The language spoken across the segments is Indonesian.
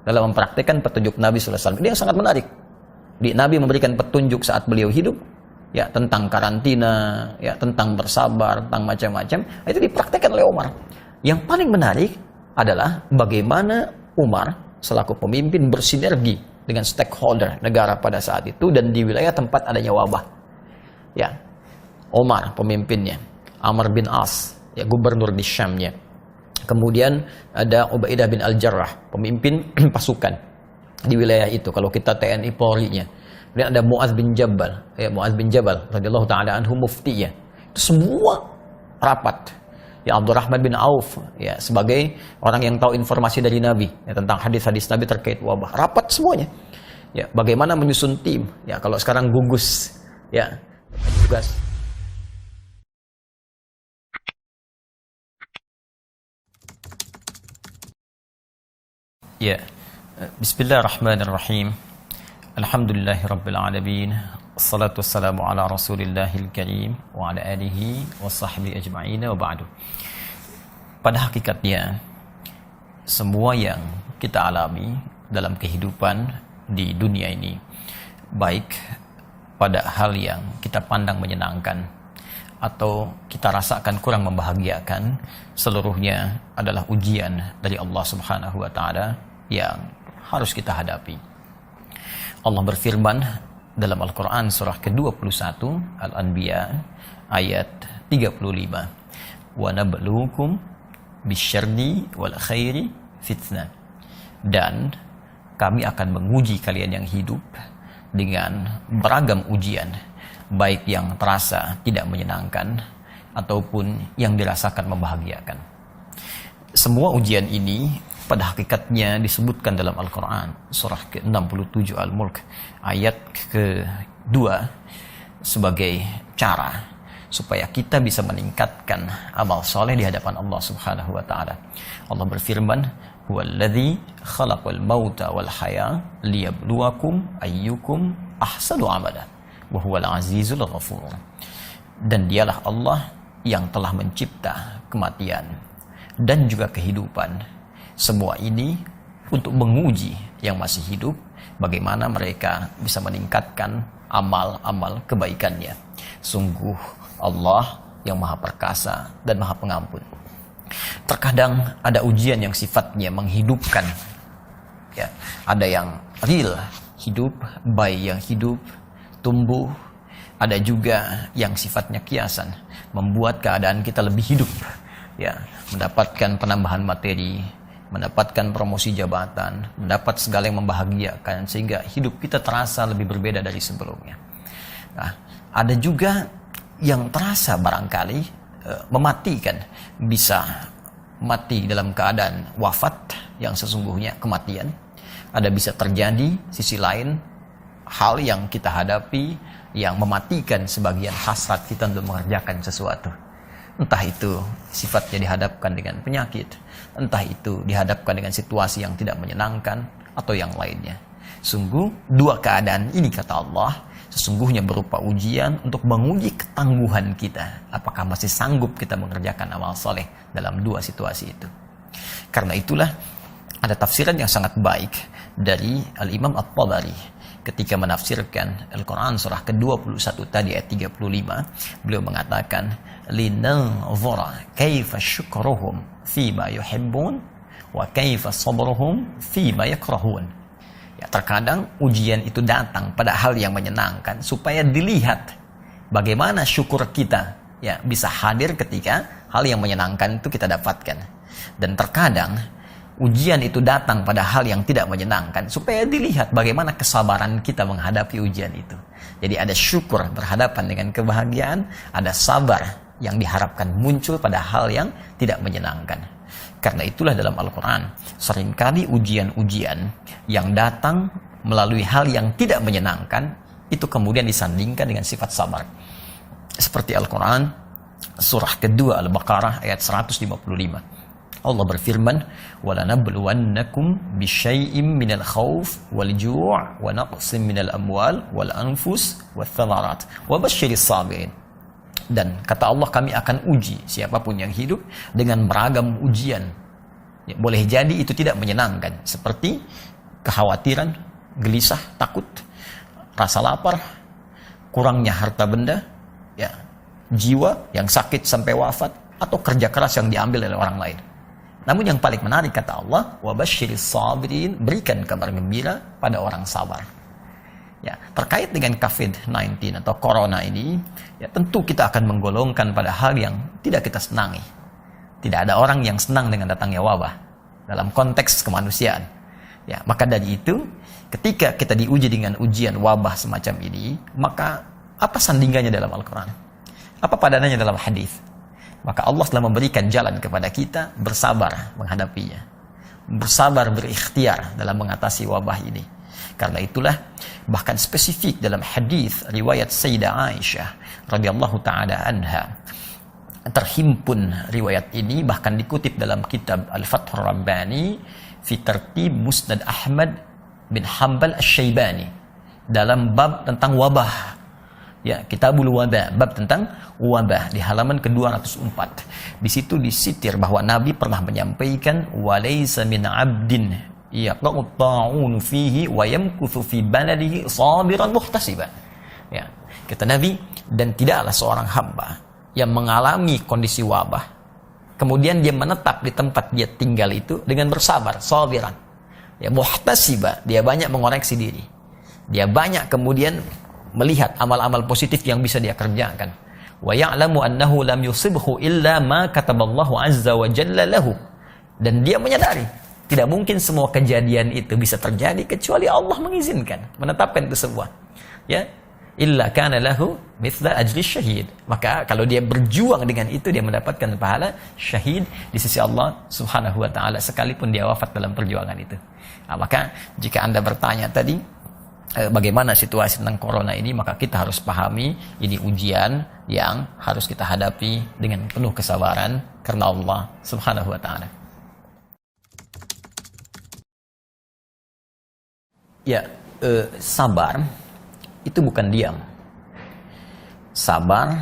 dalam mempraktikkan petunjuk Nabi sallallahu alaihi wasallam. Ini yang sangat menarik. Nabi memberikan petunjuk saat beliau hidup, ya, tentang karantina, ya, tentang bersabar, tentang macam-macam. Itu dipraktikkan oleh Umar. Yang paling menarik adalah bagaimana Umar selaku pemimpin bersinergi dengan stakeholder negara pada saat itu dan di wilayah tempat adanya wabah. Ya, Umar pemimpinnya, Amr bin As, ya, gubernur di Syamnya. Kemudian ada Ubaidah bin Al-Jarrah, pemimpin pasukan di wilayah itu. Kalau kita TNI Polri-nya. Kemudian ada Mu'adz bin Jabal, ya, Mu'adz bin Jabal radhiyallahu taala anhu muftinya. Itu semua rapat. Ya, Abdurrahman bin Auf, ya, sebagai orang yang tahu informasi dari Nabi, ya, tentang hadis-hadis Nabi terkait wabah. Rapat semuanya. Ya, bagaimana menyusun tim? Ya, kalau sekarang gugus, ya, tugas. Ya, Bismillahirrahmanirrahim. Alhamdulillahirabbil alamin. Wassalatu wassalamu ala Rasulillahil karim wa ala alihi wa sahbihi ajma'in wa ba'du. Pada hakikatnya semua yang kita alami dalam kehidupan di dunia ini, baik pada hal yang kita pandang menyenangkan atau kita rasakan kurang membahagiakan, seluruhnya adalah ujian dari Allah Subhanahu wa taala yang harus kita hadapi. Allah berfirman dalam Al-Qur'an surah ke-21 Al-Anbiya ayat 35, "Wa nabluukum bisyarri wal khairi fitnah." Dan kami akan menguji kalian yang hidup dengan beragam ujian, baik yang terasa tidak menyenangkan ataupun yang dirasakan membahagiakan. Semua ujian ini pada hakikatnya disebutkan dalam Al-Quran surah ke-67 Al-Mulk ayat ke-2 sebagai cara supaya kita bisa meningkatkan amal soleh di hadapan Allah Subhanahu wa taala. Allah berfirman, "Huwallazi khalaqal mauta wal haya liyabluwakum ayyukum ahsanu amala wa huwal azizul ghafur." Dan dialah Allah yang telah mencipta kematian dan juga kehidupan. Semua ini untuk menguji yang masih hidup bagaimana mereka bisa meningkatkan amal-amal kebaikannya. Sungguh Allah yang Maha Perkasa dan Maha Pengampun. Terkadang ada ujian yang sifatnya menghidupkan. Ya, ada yang real, hidup, bayi yang hidup, tumbuh. Ada juga yang sifatnya kiasan, membuat keadaan kita lebih hidup. Ya, mendapatkan penambahan materi, mendapatkan promosi jabatan, mendapat segala yang membahagiakan sehingga hidup kita terasa lebih berbeda dari sebelumnya. Nah, ada juga yang terasa barangkali mematikan, bisa mati dalam keadaan wafat yang sesungguhnya kematian. Ada bisa terjadi sisi lain hal yang kita hadapi yang mematikan sebagian hasrat kita untuk mengerjakan sesuatu. Entah itu sifatnya dihadapkan dengan penyakit, entah itu dihadapkan dengan situasi yang tidak menyenangkan, atau yang lainnya. Sungguh, dua keadaan ini kata Allah, sesungguhnya berupa ujian untuk menguji ketangguhan kita. Apakah masih sanggup kita mengerjakan amal soleh dalam dua situasi itu. Karena itulah, ada tafsiran yang sangat baik dari Al-Imam At-Tabari. Ketika menafsirkan Al-Quran surah ke-21 tadi ayat 35, beliau mengatakan, "Linanzura kaifa syukruhum fima yuhibbun wa kaifa sabruhum fima yakrahun." Ya, terkadang ujian itu datang pada hal yang menyenangkan supaya dilihat bagaimana syukur kita ya bisa hadir ketika hal yang menyenangkan itu kita dapatkan. Dan terkadang ujian itu datang pada hal yang tidak menyenangkan supaya dilihat bagaimana kesabaran kita menghadapi ujian itu. Jadi ada syukur berhadapan dengan kebahagiaan, ada sabar yang diharapkan muncul pada hal yang tidak menyenangkan. Karena itulah dalam Al-Quran seringkali ujian-ujian yang datang melalui hal yang tidak menyenangkan itu kemudian disandingkan dengan sifat sabar. Seperti Al-Quran surah kedua Al-Baqarah ayat 155. Allah berfirman, "Walanabluwannakum bisyai'im minal khauf wal ju' wa naqsim minal amwal wal anfus wath thamarat wa basyiris sabirin." Dan kata Allah, kami akan uji siapapun yang hidup dengan beragam ujian. Ya, boleh jadi itu tidak menyenangkan, seperti kekhawatiran, gelisah, takut, rasa lapar, kurangnya harta benda, ya, jiwa yang sakit sampai wafat, atau kerja keras yang diambil oleh orang lain. Namun yang paling menarik kata Allah, wabasyiris sabirin, berikan kabar gembira pada orang sabar. Ya, terkait dengan COVID-19 atau corona ini, ya tentu kita akan menggolongkan pada hal yang tidak kita senangi. Tidak ada orang yang senang dengan datangnya wabah dalam konteks kemanusiaan. Ya, maka dari itu, ketika kita diuji dengan ujian wabah semacam ini, maka apa sandingannya dalam Al-Quran? Apa padanannya dalam hadis? Maka Allah telah memberikan jalan kepada kita bersabar menghadapinya. Bersabar berikhtiar dalam mengatasi wabah ini. Karena itulah bahkan spesifik dalam hadis riwayat Sayyidah Aisyah radhiyallahu taala anha, terhimpun riwayat ini bahkan dikutip dalam kitab Al-Fathur Rabbani fi Tartib Musnad Ahmad bin Hanbal Asy-Syaibani dalam bab tentang wabah. Ya, Kitabul Wabah, bab tentang wabah di halaman ke-204. Di situ disitir bahwa Nabi pernah menyampaikan walaysa min 'abdin yaqa'u ta'un fihi wa yamkuthu fi baladihi sabiran muhtasiban. Ya, kata Nabi, dan tidaklah seorang hamba yang mengalami kondisi wabah kemudian dia menetap di tempat dia tinggal itu dengan bersabar, sabiran. Ya, muhtasiba, dia banyak mengoreksi diri. Dia banyak kemudian melihat amal-amal positif yang bisa dia kerjakan. Wa ya'lamu annahu lam yusibhu illa ma kataballahu azza wa jalla lahu. Dan dia menyadari tidak mungkin semua kejadian itu bisa terjadi kecuali Allah mengizinkan, menetapkan itu semua. Ya, illa kana lahu mithla ajri syahid. Maka kalau dia berjuang dengan itu, dia mendapatkan pahala syahid di sisi Allah Subhanahu wa taala sekalipun dia wafat dalam perjuangan itu. Nah, maka jika Anda bertanya tadi bagaimana situasi tentang corona ini, maka kita harus pahami ini ujian yang harus kita hadapi dengan penuh kesabaran karena Allah Subhanahu wa taala. Ya, sabar itu bukan diam. Sabar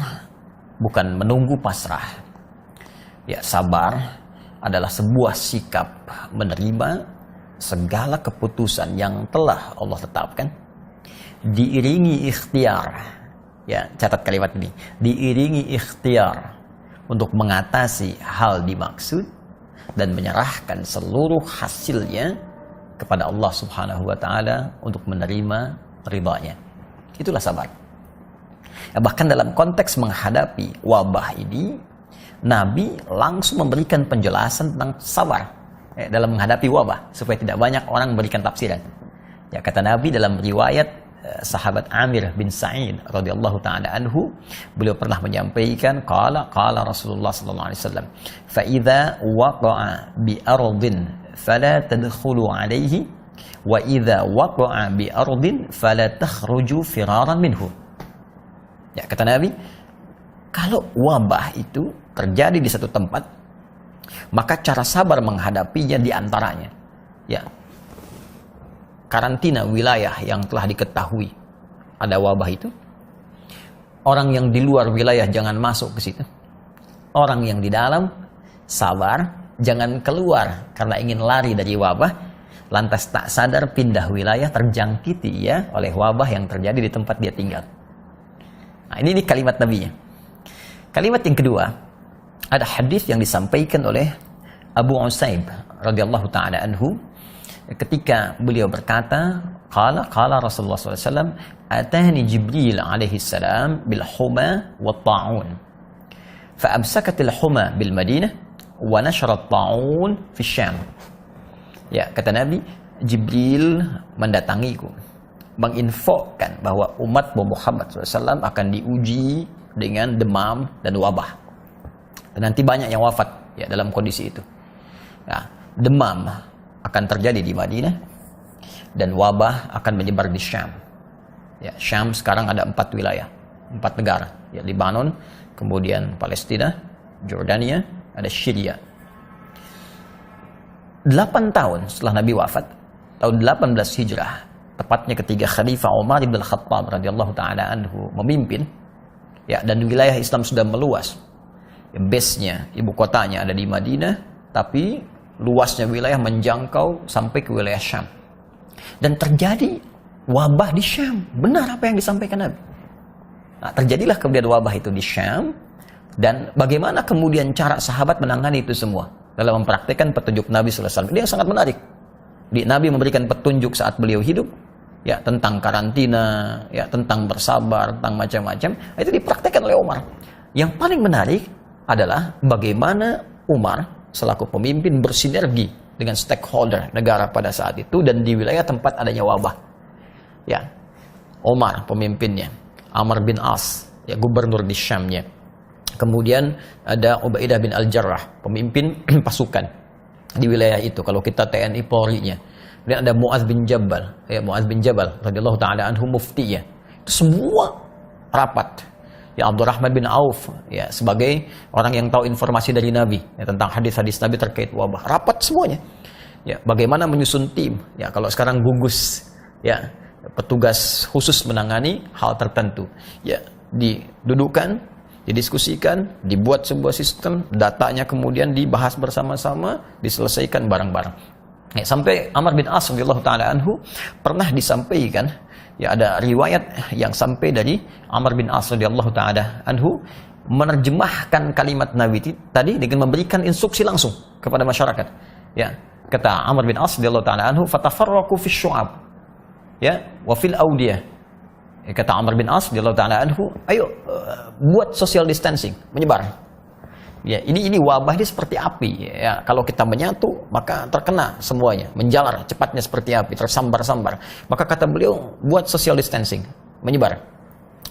bukan menunggu pasrah. Ya, sabar adalah sebuah sikap menerima segala keputusan yang telah Allah tetapkan, diiringi ikhtiar. Ya, catat kalimat ini, diiringi ikhtiar untuk mengatasi hal dimaksud dan menyerahkan seluruh hasilnya kepada Allah Subhanahu wa taala untuk menerima ridha-Nya. Itulah sabar. Ya, bahkan dalam konteks menghadapi wabah ini, Nabi langsung memberikan penjelasan tentang sabar dalam menghadapi wabah supaya tidak banyak orang memberikan tafsiran. Ya, kata Nabi dalam riwayat sahabat Amir bin Sa'id radhiyallahu taala anhu, beliau pernah menyampaikan qala Rasulullah sallallahu alaihi wasallam, fa idza waqa'a bi ardin fala tadkhulu alaihi wa idza waqa'a bi ardin fala takhruju firaran minhu. Ya, kata Nabi, kalau wabah itu terjadi di satu tempat, maka cara sabar menghadapinya di antaranya, ya, karantina wilayah yang telah diketahui ada wabah itu. Orang yang di luar wilayah jangan masuk ke situ. Orang yang di dalam sabar, jangan keluar karena ingin lari dari wabah, lantas tak sadar pindah wilayah terjangkiti ya oleh wabah yang terjadi di tempat dia tinggal. Nah, ini kalimat Nabi-nya. Kalimat yang kedua, ada hadis yang disampaikan oleh Abu Usaib radhiyallahu taala anhu ketika beliau berkata, qala Rasulullah SAW, atani Jibril alaihi salam bil huma wa ta'un fa amsakatil huma bil Madinah wa nasharat ta'un fi Syam. Ya, kata Nabi, Jibril mendatangiku menginfokan bahwa umat Muhammad SAW akan diuji dengan demam dan wabah. Dan nanti banyak yang wafat ya dalam kondisi itu. Ya, demam akan terjadi di Madinah dan wabah akan menyebar di Syam. Ya, Syam sekarang ada 4 wilayah, 4 negara. Ya, Lebanon, kemudian Palestina, Jordania, ada Syria. 8 tahun setelah Nabi wafat, tahun 18 Hijrah, tepatnya ketika Khalifah Umar bin Khattab radhiyallahu taala anhu memimpin, ya, dan wilayah Islam sudah meluas. Ya, base-nya, ibu kotanya ada di Madinah, tapi luasnya wilayah menjangkau sampai ke wilayah Syam. Dan terjadi wabah di Syam. Benar apa yang disampaikan Nabi. Nah, terjadilah kemudian wabah itu di Syam. Dan bagaimana kemudian cara sahabat menangani itu semua dalam mempraktikkan petunjuk Nabi SAW. Ini yang sangat menarik. Nabi memberikan petunjuk saat beliau hidup, ya, tentang karantina, ya, tentang bersabar, tentang macam-macam. Itu dipraktikkan oleh Umar. Yang paling menarik adalah bagaimana Umar selaku pemimpin bersinergi dengan stakeholder negara pada saat itu dan di wilayah tempat adanya wabah. Ya, Umar pemimpinnya, Amr bin As, ya, gubernur di Syamnya. Kemudian ada Ubaidah bin Al-Jarrah, pemimpin pasukan di wilayah itu. Kalau kita TNI Polri-nya. Kemudian ada Mu'adz bin Jabal, ya, Mu'adz bin Jabal radhiyallahu taala anhu muftinya. Itu semua rapat. Ya, Abdurrahman bin Auf, ya, sebagai orang yang tahu informasi dari Nabi, ya, tentang hadis-hadis Nabi terkait wabah. Rapat semuanya. Ya, bagaimana menyusun tim? Ya, kalau sekarang gugus, ya, petugas khusus menangani hal tertentu. Ya, didudukkan, didiskusikan, dibuat sebuah sistem, datanya kemudian dibahas bersama-sama, diselesaikan bareng-bareng. Ya, sampai Amr bin As radhiyallahu taala anhu pernah disampaikan, ya, ada riwayat yang sampai dari Amr bin As radhiyallahu taala anhu menerjemahkan kalimat Nabi tadi dengan memberikan instruksi langsung kepada masyarakat. Ya, kata Amr bin As radhiyallahu taala anhu, "Fatafarraqu fi syu'ab." Ya, wa fil awdiyah. Ya, kata Amr bin As radhiyallahu taala anhu, "Ayo buat social distancing, menyebar." Ya, ini wabah ini seperti api. Ya, kalau kita menyatu, maka terkena semuanya, menjalar cepatnya seperti api, tersambar-sambar. Maka kata beliau, buat social distancing, menyebar.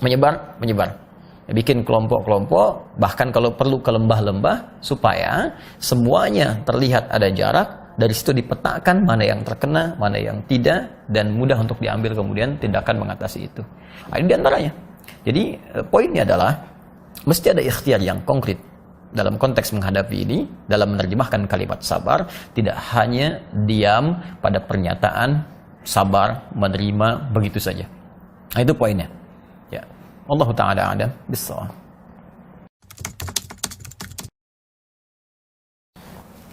Ya, bikin kelompok-kelompok, bahkan kalau perlu ke lembah-lembah, supaya semuanya terlihat ada jarak. Dari situ dipetakan mana yang terkena, mana yang tidak, dan mudah untuk diambil kemudian tindakan mengatasi itu. Nah, ini diantaranya. Jadi poinnya adalah mesti ada ikhtiar yang konkret dalam konteks menghadapi ini, dalam menerjemahkan kalimat sabar, tidak hanya diam pada pernyataan sabar, menerima begitu saja. Nah, itu poinnya. Ya, Allah Ta'ala a'lam bissawab.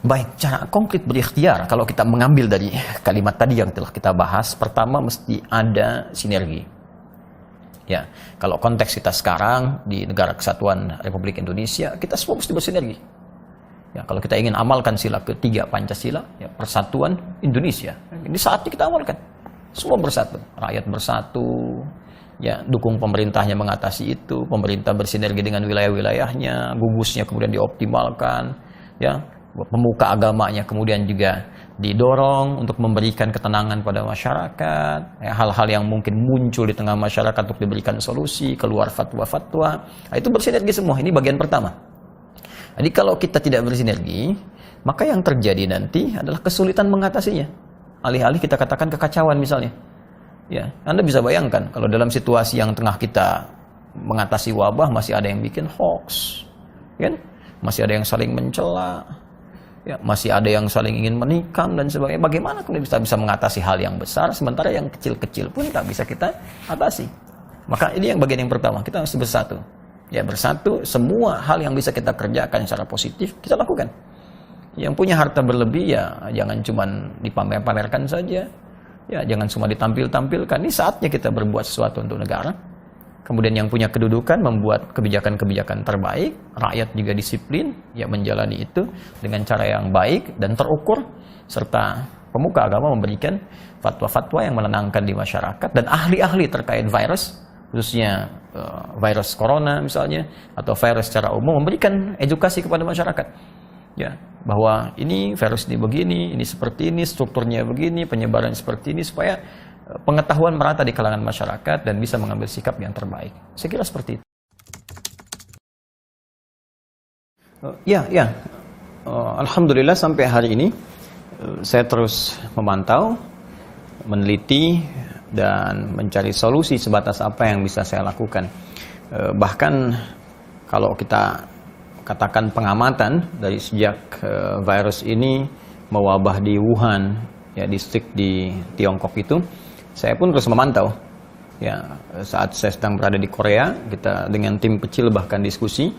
Baik, cara konkret berikhtiar kalau kita mengambil dari kalimat tadi yang telah kita bahas, pertama mesti ada sinergi. Ya, kalau konteks kita sekarang di Negara Kesatuan Republik Indonesia, kita semua mesti bersinergi. Ya, kalau kita ingin amalkan sila ketiga Pancasila, ya, persatuan Indonesia. Ini saatnya kita amalkan. Semua bersatu, rakyat bersatu, ya, dukung pemerintahnya mengatasi itu, pemerintah bersinergi dengan wilayah-wilayahnya, gugusnya kemudian dioptimalkan, ya, pemuka agamanya kemudian juga didorong untuk memberikan ketenangan pada masyarakat, ya, hal-hal yang mungkin muncul di tengah masyarakat untuk diberikan solusi, keluar fatwa-fatwa. Nah, itu bersinergi semua. Ini bagian pertama. Jadi kalau kita tidak bersinergi, maka yang terjadi nanti adalah kesulitan mengatasinya. Alih-alih kita katakan kekacauan misalnya. Ya, Anda bisa bayangkan kalau dalam situasi yang tengah kita mengatasi wabah masih ada yang bikin hoax, kan? Masih ada yang saling mencela. Ya, masih ada yang saling ingin menikam dan sebagainya. Bagaimana kemudian kita bisa mengatasi hal yang besar sementara yang kecil-kecil pun tak bisa kita atasi? Maka ini yang bagian yang pertama, kita harus bersatu. Ya, bersatu, semua hal yang bisa kita kerjakan secara positif kita lakukan. Yang punya harta berlebih ya jangan cuma dipamer-pamerkan saja. Ya, jangan cuma ditampil-tampilkan. Ini saatnya kita berbuat sesuatu untuk negara. Kemudian yang punya kedudukan membuat kebijakan-kebijakan terbaik, rakyat juga disiplin, ya, menjalani itu dengan cara yang baik dan terukur, serta pemuka agama memberikan fatwa-fatwa yang menenangkan di masyarakat, dan ahli-ahli terkait virus, khususnya virus corona misalnya, atau virus secara umum, memberikan edukasi kepada masyarakat. Ya, bahwa ini virus ini begini, ini seperti ini, strukturnya begini, penyebaran seperti ini, supaya pengetahuan merata di kalangan masyarakat dan bisa mengambil sikap yang terbaik. Saya kira seperti itu. Alhamdulillah sampai hari ini saya terus memantau, meneliti, dan mencari solusi sebatas apa yang bisa saya lakukan. Bahkan kalau kita katakan pengamatan dari sejak virus ini mewabah di Wuhan, ya, distrik di Tiongkok itu, saya pun terus memantau. Ya, saat saya sedang berada di Korea, kita dengan tim kecil bahkan diskusi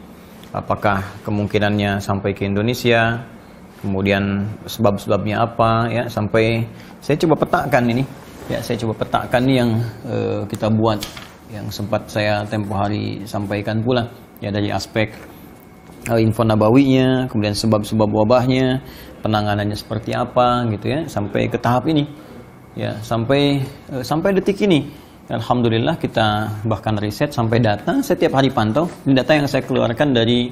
apakah kemungkinannya sampai ke Indonesia, kemudian sebab-sebabnya apa, ya, sampai saya coba petakan ini, Ya, saya coba petakan nih yang kita buat, yang sempat saya tempo hari sampaikan pula, ya dari aspek info nabawinya, kemudian sebab-sebab wabahnya, penanganannya seperti apa gitu ya, sampai ke tahap ini. Ya, sampai detik ini. Alhamdulillah kita bahkan riset sampai data, saya tiap hari pantau. Ini data yang saya keluarkan dari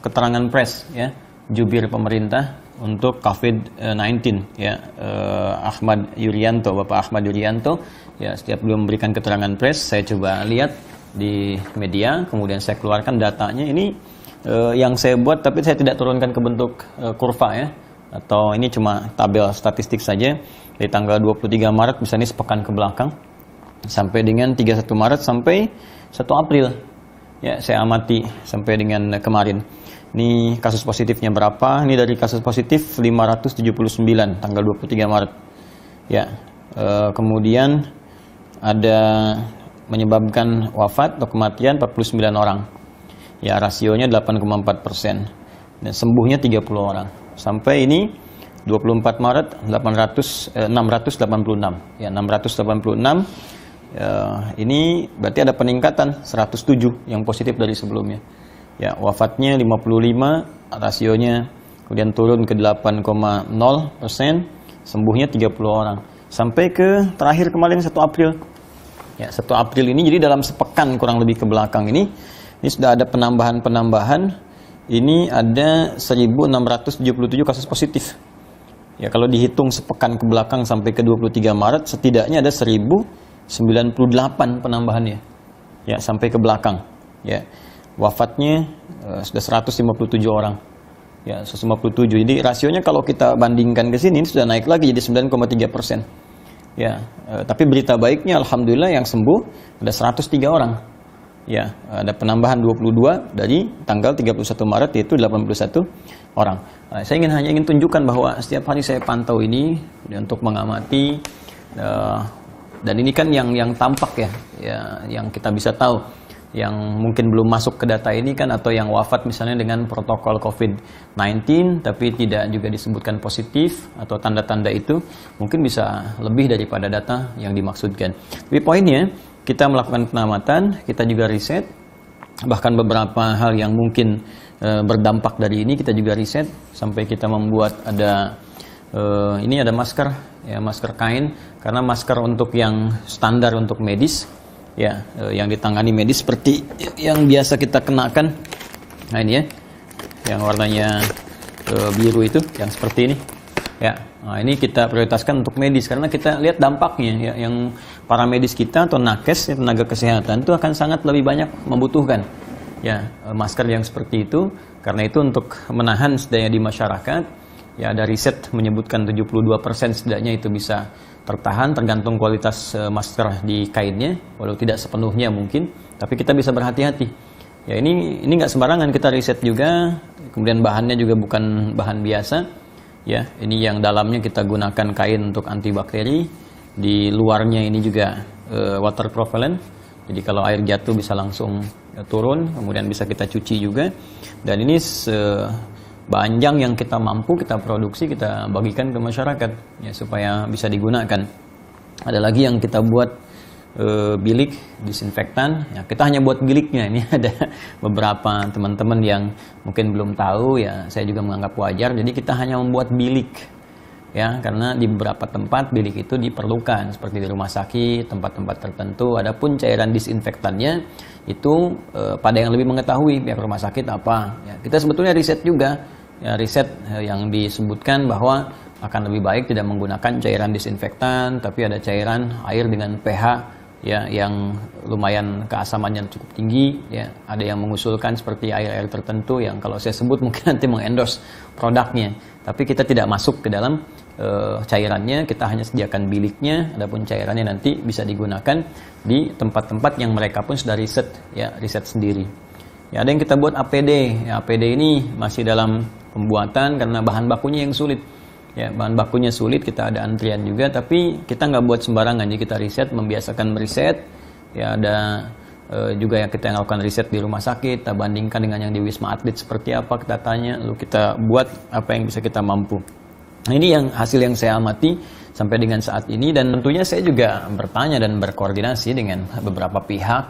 keterangan pers ya, jubir pemerintah untuk COVID-19 ya, Ahmad Yuryanto, Bapak Ahmad Yuryanto ya, setiap beliau memberikan keterangan pers saya coba lihat di media, kemudian saya keluarkan datanya. Ini yang saya buat, tapi saya tidak turunkan ke bentuk kurva ya, atau ini cuma tabel statistik saja dari tanggal 23 Maret misalnya sepekan ke belakang sampai dengan 31 Maret sampai 1 April ya, saya amati sampai dengan kemarin. Ini kasus positifnya berapa? Ini dari kasus positif 579 tanggal 23 Maret. Ya, kemudian ada menyebabkan wafat atau kematian 49 orang. Ya, rasionya 8,4%. Dan sembuhnya 30 orang. Sampai ini 24 Maret 686. Ya, 686. Ini berarti ada peningkatan 107 yang positif dari sebelumnya. Ya, wafatnya 55, rasionya kemudian turun ke 8,0%, sembuhnya 30 orang. Sampai ke terakhir kemarin 1 April. Ya, 1 April ini, jadi dalam sepekan kurang lebih ke belakang ini sudah ada penambahan. Ini ada 1677 kasus positif. Ya, kalau dihitung sepekan ke belakang sampai ke 23 Maret setidaknya ada 1098 penambahannya. Ya, sampai ke belakang. Ya. Wafatnya sudah 157 orang. Ya, 157. Jadi rasionya kalau kita bandingkan ke sini ini sudah naik lagi jadi 9,3%. Ya, tapi berita baiknya alhamdulillah yang sembuh ada 103 orang. Ya, ada penambahan 22 dari tanggal 31 Maret yaitu 81 orang. Saya hanya ingin tunjukkan bahwa setiap hari saya pantau ini untuk mengamati, dan ini kan yang tampak ya, yang kita bisa tahu. Yang mungkin belum masuk ke data ini kan, atau yang wafat misalnya dengan protokol COVID-19 tapi tidak juga disebutkan positif atau tanda-tanda itu, mungkin bisa lebih daripada data yang dimaksudkan. Tapi poinnya, kita melakukan pengamatan, kita juga riset, bahkan beberapa hal yang mungkin berdampak dari ini kita juga riset, sampai kita membuat ada ini ada masker ya, masker kain, karena masker untuk yang standar untuk medis ya, yang ditangani medis seperti yang biasa kita kenakan. Nah ini ya, yang warnanya biru itu, yang seperti ini ya. Nah ini kita prioritaskan untuk medis karena kita lihat dampaknya ya, yang para medis kita atau nakes ya, tenaga kesehatan itu akan sangat lebih banyak membutuhkan ya masker yang seperti itu. Karena itu untuk menahan setidaknya di masyarakat ya, ada riset menyebutkan 72% setidaknya itu bisa tertahan, tergantung kualitas masker di kainnya, walau tidak sepenuhnya mungkin, tapi kita bisa berhati-hati. Ya ini nggak sembarangan, kita riset juga, kemudian bahannya juga bukan bahan biasa. Ya, ini yang dalamnya kita gunakan kain untuk antibakteri, di luarnya ini juga water propellant. Jadi kalau air jatuh bisa langsung turun, kemudian bisa kita cuci juga. Dan ini sepanjang yang kita mampu kita produksi, kita bagikan ke masyarakat ya, supaya bisa digunakan. Ada lagi yang kita buat bilik disinfektan ya, kita hanya buat biliknya. Ini ada beberapa teman-teman yang mungkin belum tahu ya, saya juga menganggap wajar. Jadi kita hanya membuat bilik ya, karena di beberapa tempat bilik itu diperlukan, seperti di rumah sakit, tempat-tempat tertentu. Adapun cairan disinfektannya itu pada yang lebih mengetahui, pihak rumah sakit apa ya. Kita sebetulnya riset juga ya, riset yang disebutkan bahwa akan lebih baik tidak menggunakan cairan disinfektan, tapi ada cairan air dengan pH ya yang lumayan keasamannya cukup tinggi ya. Ada yang mengusulkan seperti air-air tertentu yang kalau saya sebut mungkin nanti mengendorse produknya, tapi kita tidak masuk ke dalam cairannya, kita hanya sediakan biliknya. Adapun cairannya nanti bisa digunakan di tempat-tempat yang mereka pun sudah riset ya, riset sendiri ya. Ada yang kita buat APD ya, APD ini masih dalam pembuatan karena bahan bakunya yang sulit ya, bahan bakunya sulit, kita ada antrian juga, tapi kita nggak buat sembarangan. Jadi kita riset, membiasakan meriset ya. Ada juga yang kita lakukan riset di rumah sakit, kita bandingkan dengan yang di Wisma Atlet seperti apa, kita tanya, lalu kita buat apa yang bisa kita mampu. Nah, ini yang hasil yang saya amati sampai dengan saat ini. Dan tentunya saya juga bertanya dan berkoordinasi dengan beberapa pihak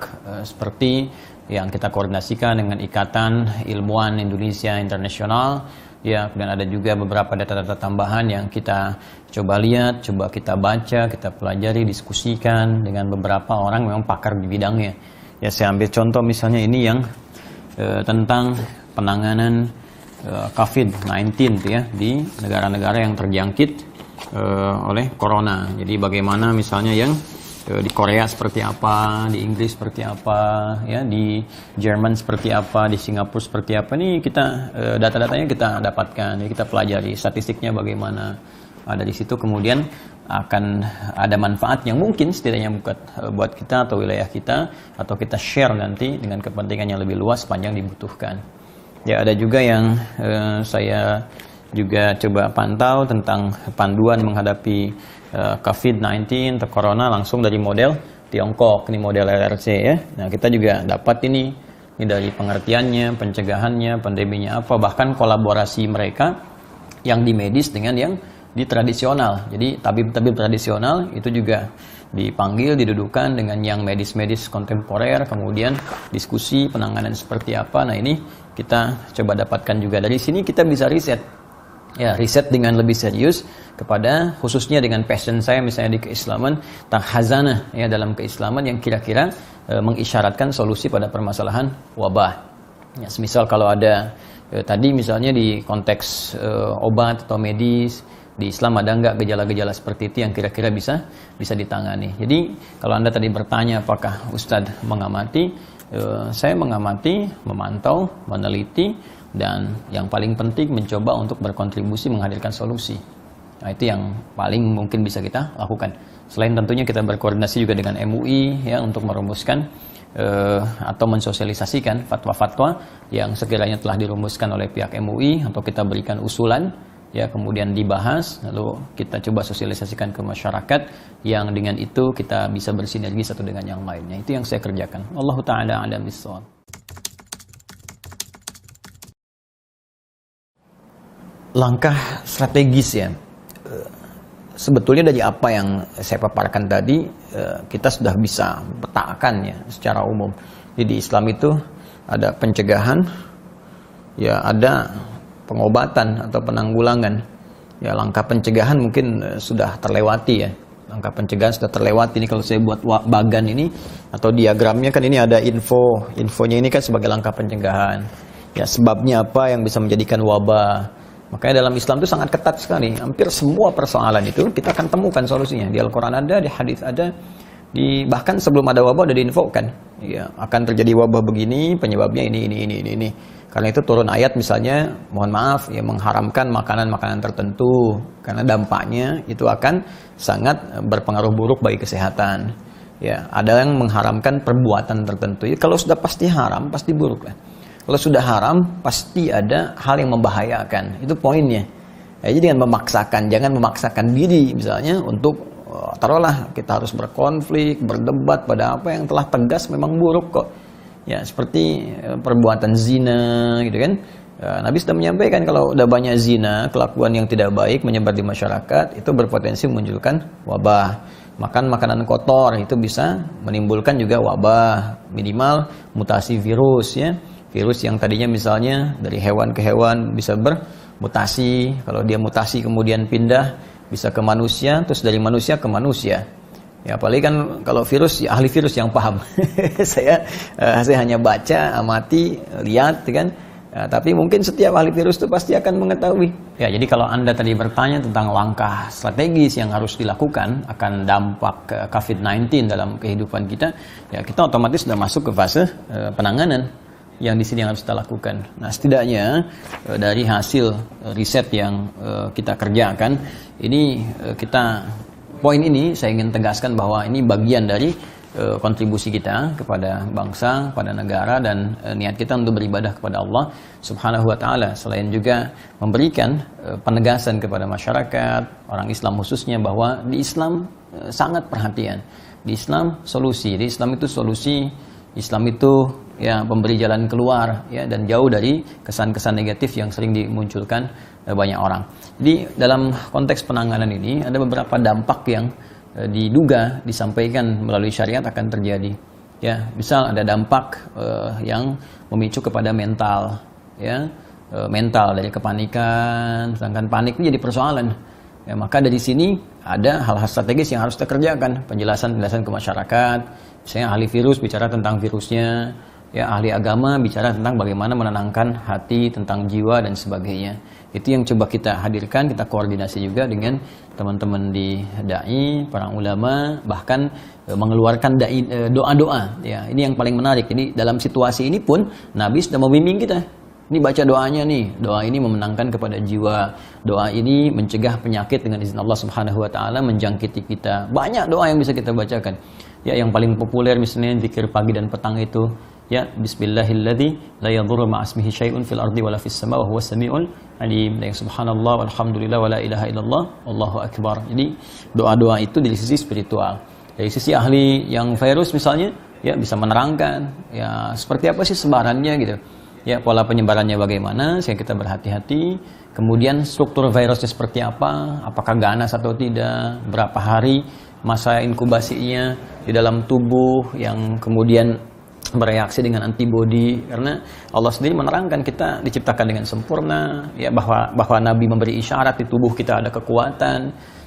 seperti yang kita koordinasikan dengan Ikatan Ilmuwan Indonesia Internasional, ya, dan ada juga beberapa data-data tambahan yang kita coba lihat, coba kita baca, kita pelajari, diskusikan dengan beberapa orang memang pakar di bidangnya. Ya, saya ambil contoh misalnya ini yang tentang penanganan COVID-19 ya, di negara-negara yang terjangkit oleh corona. Jadi bagaimana misalnya yang di Korea seperti apa, di Inggris seperti apa, ya, di Jerman seperti apa, di Singapura seperti apa. Ini kita data-datanya kita dapatkan, ya, kita pelajari statistiknya bagaimana. Ada di situ, kemudian akan ada manfaat yang mungkin setidaknya buat kita atau wilayah kita, atau kita share nanti dengan kepentingan yang lebih luas sepanjang dibutuhkan. Ya, ada juga yang saya juga coba pantau tentang panduan menghadapi COVID-19 atau Corona langsung dari model Tiongkok, ini model LRC ya. Nah, kita juga dapat ini dari pengertiannya, pencegahannya, pandeminya apa, bahkan kolaborasi mereka yang di medis dengan yang di tradisional. Jadi tabib-tabib tradisional itu juga dipanggil, didudukan dengan yang medis-medis kontemporer, kemudian diskusi penanganan seperti apa. Nah, ini kita coba dapatkan juga dari sini, kita bisa riset. Ya, riset dengan lebih serius kepada khususnya dengan passion saya misalnya di keislaman, tentang khazanah ya dalam keislaman yang kira-kira mengisyaratkan solusi pada permasalahan wabah. Ya, semisal kalau ada tadi misalnya di konteks obat atau medis, di Islam ada nggak gejala-gejala seperti itu yang kira-kira bisa ditangani. Jadi kalau Anda tadi bertanya apakah Ustadz mengamati, saya mengamati, memantau, meneliti, dan yang paling penting mencoba untuk berkontribusi menghadirkan solusi. Nah, itu yang paling mungkin bisa kita lakukan. Selain tentunya kita berkoordinasi juga dengan MUI ya untuk merumuskan atau mensosialisasikan fatwa-fatwa yang sekiranya telah dirumuskan oleh pihak MUI, atau kita berikan usulan ya, kemudian dibahas, lalu kita coba sosialisasikan ke masyarakat, yang dengan itu kita bisa bersinergi satu dengan yang lainnya. Itu yang saya kerjakan. Allahu ta'ala a'lam bissawab. Langkah strategis ya, sebetulnya dari apa yang saya paparkan tadi, kita sudah bisa petakan ya secara umum. Jadi di Islam itu ada pencegahan, ya ada pengobatan atau penanggulangan. Ya, langkah pencegahan mungkin sudah terlewati ya. Langkah pencegahan sudah terlewati. Ini kalau saya buat bagan ini atau diagramnya kan ini ada infonya ini kan sebagai langkah pencegahan. Ya, sebabnya apa yang bisa menjadikan wabah. Makanya dalam Islam itu sangat ketat sekali. Hampir semua persoalan itu kita akan temukan solusinya. Di Al-Quran ada, di hadis ada, bahkan sebelum ada wabah udah diinfokan. Ya, akan terjadi wabah begini, penyebabnya ini. Karena itu turun ayat misalnya, mohon maaf, ya mengharamkan makanan-makanan tertentu. Karena dampaknya itu akan sangat berpengaruh buruk bagi kesehatan. Ya, ada yang mengharamkan perbuatan tertentu. Ya, kalau sudah pasti haram, pasti buruk kan. Kalau sudah haram, pasti ada hal yang membahayakan. Itu poinnya. Ya, jadi jangan memaksakan diri misalnya untuk, taruhlah kita harus berkonflik, berdebat pada apa yang telah tegas memang buruk kok. Ya, seperti perbuatan zina gitu kan. Nabi sudah menyampaikan kalau udah banyak zina, kelakuan yang tidak baik menyebar di masyarakat, itu berpotensi memunculkan wabah. Makan makanan kotor itu bisa menimbulkan juga wabah, minimal mutasi virus ya. Virus yang tadinya misalnya dari hewan ke hewan bisa bermutasi. Kalau dia mutasi kemudian pindah bisa ke manusia, terus dari manusia ke manusia. Ya, apalagi kan kalau virus, ya ahli virus yang paham. saya hanya baca, amati, lihat, kan. Tapi mungkin setiap ahli virus itu pasti akan mengetahui. Ya, jadi kalau Anda tadi bertanya tentang langkah strategis yang harus dilakukan akan dampak COVID-19 dalam kehidupan kita, ya kita otomatis sudah masuk ke fase penanganan yang di sini yang harus kita lakukan. Nah, setidaknya dari hasil riset yang kita kerjakan, ini poin ini saya ingin tegaskan bahwa ini bagian dari kontribusi kita kepada bangsa, pada negara, dan niat kita untuk beribadah kepada Allah Subhanahu wa taala. Selain juga memberikan penegasan kepada masyarakat, orang Islam khususnya, bahwa di Islam sangat perhatian. Di Islam solusi, di Islam itu solusi Islam itu ya pemberi jalan keluar ya, dan jauh dari kesan-kesan negatif yang sering dimunculkan banyak orang. Jadi dalam konteks penanganan ini ada beberapa dampak yang diduga disampaikan melalui syariat akan terjadi. Ya, misal ada dampak yang memicu kepada mental, ya, mental dari kepanikan, sedangkan panik ini jadi persoalan. Ya, maka dari sini ada hal-hal strategis yang harus kita kerjakan, penjelasan ke masyarakat. Misalnya ahli virus bicara tentang virusnya, ya ahli agama bicara tentang bagaimana menenangkan hati, tentang jiwa dan sebagainya. Itu yang coba kita hadirkan, kita koordinasi juga dengan teman-teman di dai, para ulama, bahkan mengeluarkan doa-doa. Ya, ini yang paling menarik. Jadi dalam situasi ini pun Nabi sudah membimbing kita. Ini baca doanya nih. Doa ini memenangkan kepada jiwa. Doa ini mencegah penyakit dengan izin Allah Subhanahu wa taala menjangkiti kita. Banyak doa yang bisa kita bacakan. Ya, yang paling populer misalnya zikir pagi dan petang itu, ya, bismillahilladzi la yadhurru ma'asmihi syai'un fil ardi wala fis sama' wa huwas samiul alim. Ya, subhanallah walhamdulillah wala ilaha illallah wallahu akbar. Jadi doa-doa itu dari sisi spiritual. Dari sisi ahli yang virus misalnya, ya bisa menerangkan ya seperti apa sih sebarannya gitu. Ya, pola penyebarannya bagaimana, sehingga kita berhati-hati. Kemudian struktur virusnya seperti apa, apakah ganas atau tidak, berapa hari masa inkubasinya di dalam tubuh yang kemudian bereaksi dengan antibodi, karena Allah sendiri menerangkan kita diciptakan dengan sempurna, ya, bahwa Nabi memberi isyarat di tubuh kita ada kekuatan.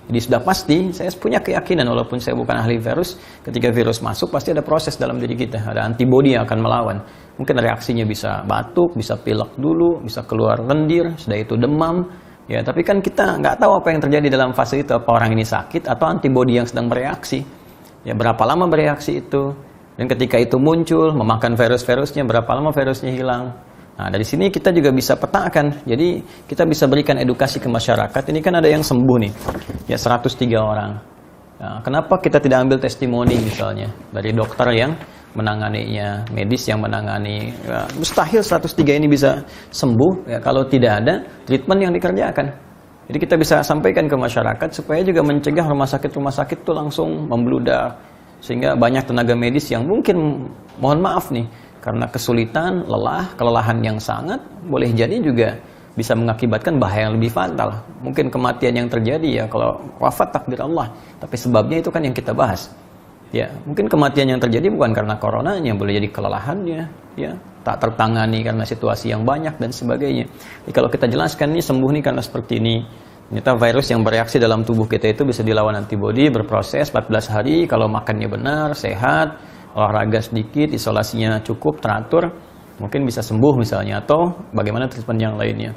Jadi sudah pasti saya punya keyakinan, walaupun saya bukan ahli virus, ketika virus masuk pasti ada proses dalam diri kita, ada antibodi yang akan melawan. Mungkin reaksinya bisa batuk, bisa pilek dulu, bisa keluar lendir, sudah itu demam. Ya, tapi kan kita nggak tahu apa yang terjadi dalam fase itu, apa orang ini sakit atau antibodi yang sedang bereaksi. Ya, berapa lama bereaksi itu? Dan ketika itu muncul, memakan virus-virusnya, berapa lama virusnya hilang? Nah, dari sini kita juga bisa petakan. Jadi, kita bisa berikan edukasi ke masyarakat. Ini kan ada yang sembuh nih, ya 103 orang. Nah, kenapa kita tidak ambil testimoni misalnya dari dokter yang menanganinya, medis yang menangani? Ya, mustahil 103 ini bisa sembuh ya kalau tidak ada treatment yang dikerjakan. Jadi kita bisa sampaikan ke masyarakat supaya juga mencegah rumah sakit itu langsung membludak. Sehingga banyak tenaga medis yang mungkin, mohon maaf nih, karena kesulitan, kelelahan yang sangat, boleh jadi juga bisa mengakibatkan bahaya yang lebih fatal. Mungkin kematian yang terjadi ya, kalau wafat takdir Allah. Tapi sebabnya itu kan yang kita bahas. Ya, mungkin kematian yang terjadi bukan karena coronanya, boleh jadi kelelahannya, ya, tak tertangani karena situasi yang banyak dan sebagainya. Jadi kalau kita jelaskan nih sembuh nih karena seperti ini. Ternyata virus yang bereaksi dalam tubuh kita itu bisa dilawan antibodi, berproses 14 hari, kalau makannya benar, sehat, olahraga sedikit, isolasinya cukup, teratur, mungkin bisa sembuh misalnya, atau bagaimana treatment yang lainnya.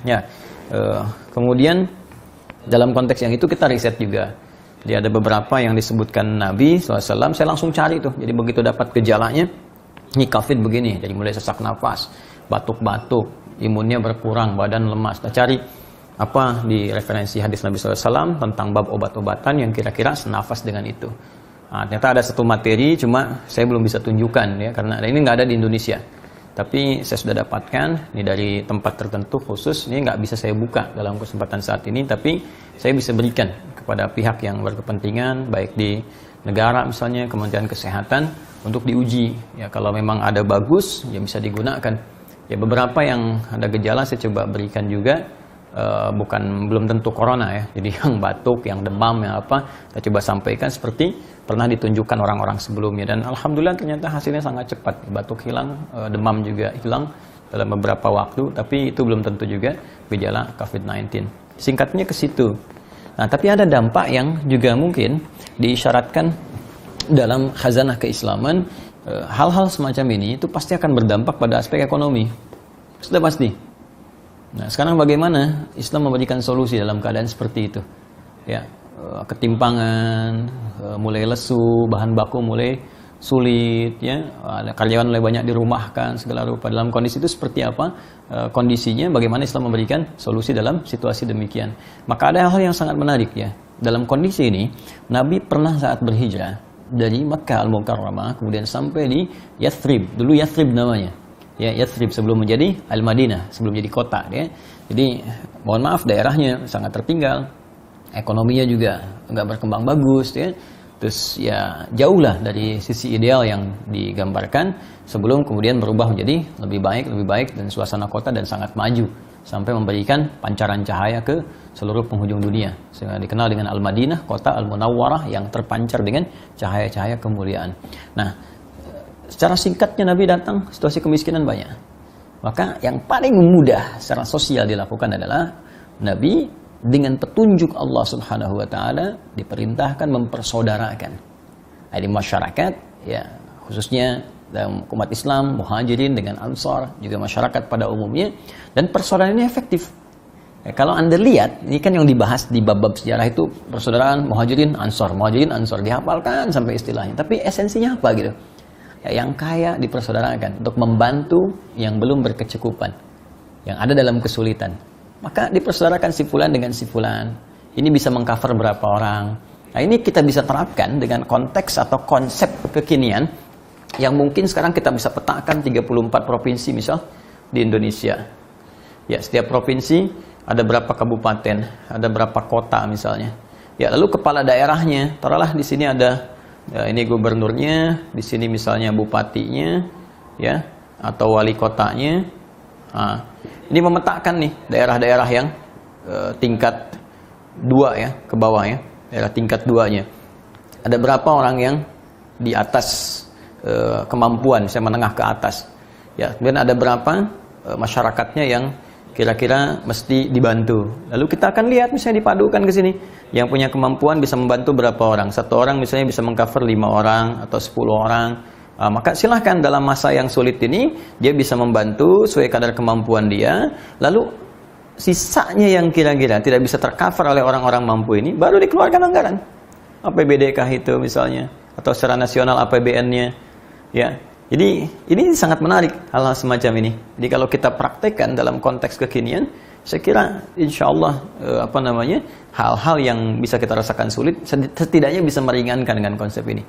Ya, kemudian dalam konteks yang itu kita riset juga. Jadi ada beberapa yang disebutkan Nabi SAW, saya langsung cari tuh. Jadi begitu dapat gejalanya, ini COVID begini, jadi mulai sesak nafas, batuk-batuk, imunnya berkurang, badan lemas. Kita cari apa di referensi hadis Nabi SAW tentang bab obat-obatan yang kira-kira senafas dengan itu. Nah, ternyata ada satu materi, cuma saya belum bisa tunjukkan ya, karena ini nggak ada di Indonesia. Tapi saya sudah dapatkan ini dari tempat tertentu khusus. Ini nggak bisa saya buka dalam kesempatan saat ini, tapi saya bisa berikan kepada pihak yang berkepentingan, baik di negara misalnya, Kementerian Kesehatan, untuk diuji. Ya, kalau memang ada bagus, ya bisa digunakan. Ya, beberapa yang ada gejala saya coba berikan juga. Belum tentu corona ya, jadi yang batuk, yang demam, yang apa, kita coba sampaikan seperti pernah ditunjukkan orang-orang sebelumnya, dan alhamdulillah ternyata hasilnya sangat cepat, batuk hilang, demam juga hilang dalam beberapa waktu, tapi itu belum tentu juga gejala COVID-19. Singkatnya ke situ. Nah, tapi ada dampak yang juga mungkin diisyaratkan dalam khazanah keislaman. Hal-hal semacam ini itu pasti akan berdampak pada aspek ekonomi, sudah pasti. Nah, sekarang bagaimana Islam memberikan solusi dalam keadaan seperti itu? Ya, ketimpangan, mulai lesu, bahan baku mulai sulit, ya, karyawan mulai banyak dirumahkan, segala rupa. Dalam kondisi itu seperti apa kondisinya? Bagaimana Islam memberikan solusi dalam situasi demikian? Maka ada hal yang sangat menarik ya. Dalam kondisi ini, Nabi pernah saat berhijrah dari Makkah Al-Mukarramah, kemudian sampai di Yathrib. Dulu Yathrib namanya. Ya, Yathrib sebelum menjadi Al-Madinah, sebelum jadi kota ya. Jadi mohon maaf daerahnya sangat tertinggal, ekonominya juga nggak berkembang bagus ya. Terus ya jauhlah dari sisi ideal yang digambarkan sebelum kemudian berubah menjadi lebih baik dan suasana kota dan sangat maju sampai memberikan pancaran cahaya ke seluruh penghujung dunia. Sehingga dikenal dengan Al-Madinah, kota Al-Munawwarah yang terpancar dengan cahaya-cahaya kemuliaan. Nah, secara singkatnya Nabi datang, situasi kemiskinan banyak. Maka yang paling mudah secara sosial dilakukan adalah Nabi dengan petunjuk Allah Subhanahu wa taala diperintahkan mempersaudarakan. Di masyarakat ya, khususnya dalam umat Islam, Muhajirin dengan Ansar, juga masyarakat pada umumnya, dan persaudaraan ini efektif. Ya, kalau Anda lihat, ini kan yang dibahas di bab-bab sejarah itu persaudaraan Muhajirin Ansar dihafalkan sampai istilahnya. Tapi esensinya apa gitu? Ya, yang kaya dipersaudarakan untuk membantu yang belum berkecukupan, yang ada dalam kesulitan. Maka dipersaudarakan si fulan dengan si fulan. Ini bisa mengcover berapa orang. Nah, ini kita bisa terapkan dengan konteks atau konsep kekinian yang mungkin sekarang kita bisa petakan 34 provinsi misal di Indonesia. Ya, setiap provinsi ada berapa kabupaten, ada berapa kota misalnya. Ya, lalu kepala daerahnya, taruhlah di sini ada ya, ini gubernurnya, di sini misalnya bupatinya, ya, atau wali kotanya. Nah, ini memetakan nih daerah-daerah yang tingkat 2 ya, ke bawah ya, daerah tingkat 2-nya. Ada berapa orang yang di atas kemampuan, misalnya menengah ke atas. Ya, kemudian ada berapa masyarakatnya yang kira-kira mesti dibantu. Lalu kita akan lihat misalnya dipadukan ke sini. Yang punya kemampuan bisa membantu berapa orang. Satu orang misalnya bisa mengcover 5 orang atau 10 orang. Maka silahkan dalam masa yang sulit ini dia bisa membantu sesuai kadar kemampuan dia. Lalu sisanya yang kira-kira tidak bisa tercover oleh orang-orang mampu ini baru dikeluarkan anggaran APBD-kah itu misalnya, atau secara nasional APBN-nya. Ya, jadi ini sangat menarik hal-hal semacam ini. Jadi kalau kita praktekkan dalam konteks kekinian, saya kira insya Allah hal-hal yang bisa kita rasakan sulit setidaknya bisa meringankan dengan konsep ini.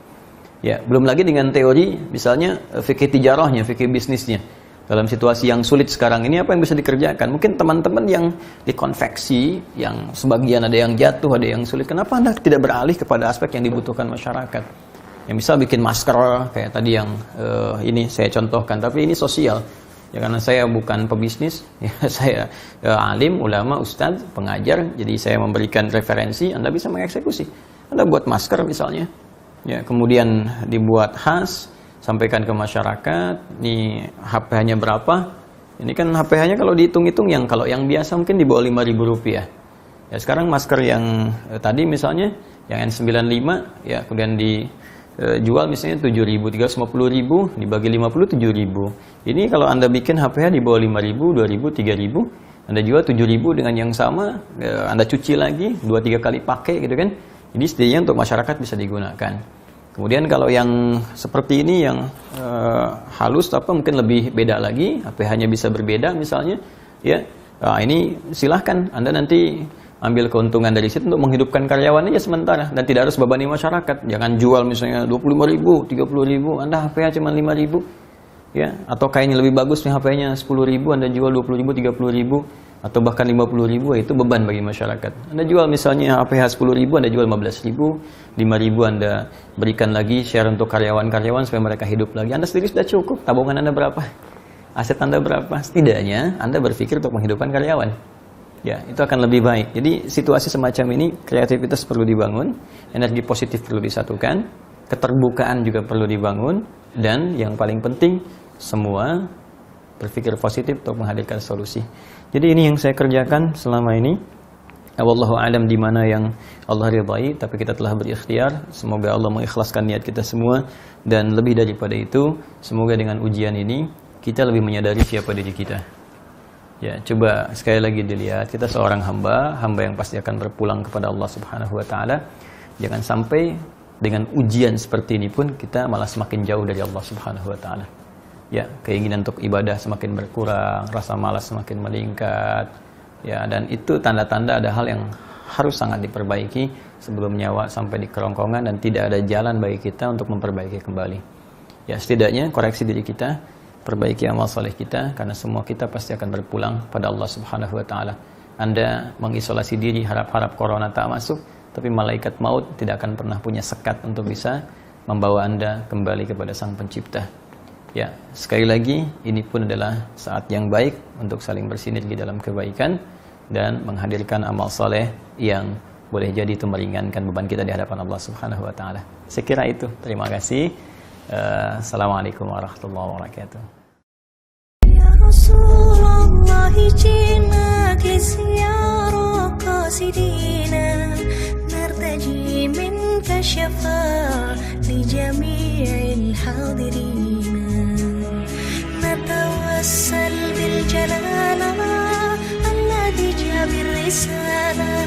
Ya, belum lagi dengan teori, misalnya fikih tijarahnya, fikih bisnisnya. Dalam situasi yang sulit sekarang ini, apa yang bisa dikerjakan? Mungkin teman-teman yang dikonveksi, yang sebagian ada yang jatuh, ada yang sulit. Kenapa Anda tidak beralih kepada aspek yang dibutuhkan masyarakat? Yang bisa bikin masker, kayak tadi yang ini saya contohkan. Tapi ini sosial. Ya, karena saya bukan pebisnis, ya, saya alim, ulama, ustadz, pengajar. Jadi saya memberikan referensi, Anda bisa mengeksekusi. Anda buat masker misalnya. Ya, kemudian dibuat khas, sampaikan ke masyarakat, ini HPH-nya berapa? Ini kan HPH-nya kalau dihitung-hitung kalau yang biasa mungkin di bawah Rp5.000. Ya, sekarang masker yang tadi misalnya yang N95 ya kemudian dijual misalnya 7.000, 350.000 dibagi 50 7.000. Ini kalau Anda bikin HPH di bawah 5.000, 2.000, 3.000, Anda jual 7.000 dengan yang sama, Anda cuci lagi 2-3 kali pakai gitu kan. Ini setidaknya untuk masyarakat bisa digunakan. Kemudian kalau yang seperti ini yang halus apa mungkin lebih beda lagi, HPH-nya bisa berbeda misalnya, ya. Nah, ini silahkan Anda nanti ambil keuntungan dari situ untuk menghidupkan karyawan aja sementara dan tidak harus bebani masyarakat. Jangan jual misalnya 25.000, 30.000, Anda HPH cuma 5.000, ya. Atau kayaknya lebih bagus nih HPH-nya 10.000, Anda jual 20.000, 30.000. Atau bahkan 50.000, itu beban bagi masyarakat. Anda jual misalnya HPH 10.000, Anda jual 15.000, 5.000 Anda berikan lagi share untuk karyawan-karyawan supaya mereka hidup lagi. Anda sendiri sudah cukup. Tabungan Anda berapa? Aset Anda berapa? Setidaknya Anda berpikir untuk menghidupkan karyawan. Ya, itu akan lebih baik. Jadi situasi semacam ini, kreativitas perlu dibangun, energi positif perlu disatukan, keterbukaan juga perlu dibangun, dan yang paling penting semua berpikir positif untuk menghadirkan solusi. Jadi ini yang saya kerjakan selama ini. Wallahu a'lam di mana yang Allah ridai, tapi kita telah berikhtiar. Semoga Allah mengikhlaskan niat kita semua, dan lebih daripada itu, semoga dengan ujian ini kita lebih menyadari siapa diri kita. Ya, coba sekali lagi dilihat, kita seorang hamba yang pasti akan berpulang kepada Allah Subhanahu wa taala. Jangan sampai dengan ujian seperti ini pun kita malah semakin jauh dari Allah Subhanahu wa taala. Ya, keinginan untuk ibadah semakin berkurang, rasa malas semakin meningkat. Ya, dan itu tanda-tanda ada hal yang harus sangat diperbaiki sebelum nyawa sampai di kerongkongan dan tidak ada jalan bagi kita untuk memperbaiki kembali. Ya, setidaknya koreksi diri kita, perbaiki amal saleh kita, karena semua kita pasti akan berpulang pada Allah Subhanahu wa taala. Anda mengisolasi diri, harap-harap corona tak masuk, tapi malaikat maut tidak akan pernah punya sekat untuk bisa membawa Anda kembali kepada Sang Pencipta. Ya, sekali lagi ini pun adalah saat yang baik untuk saling bersinergi dalam kebaikan dan menghadirkan amal soleh yang boleh jadi itu meringankan beban kita di hadapan Allah Subhanahu wa taala. Saya kira itu. Terima kasih. Assalamualaikum warahmatullahi wabarakatuh. Ya Rasulullah, jinak liziarah qasidina nartaji minka syafa'a li jami'il hadirina natawassal bil jalala alladhi jabir risala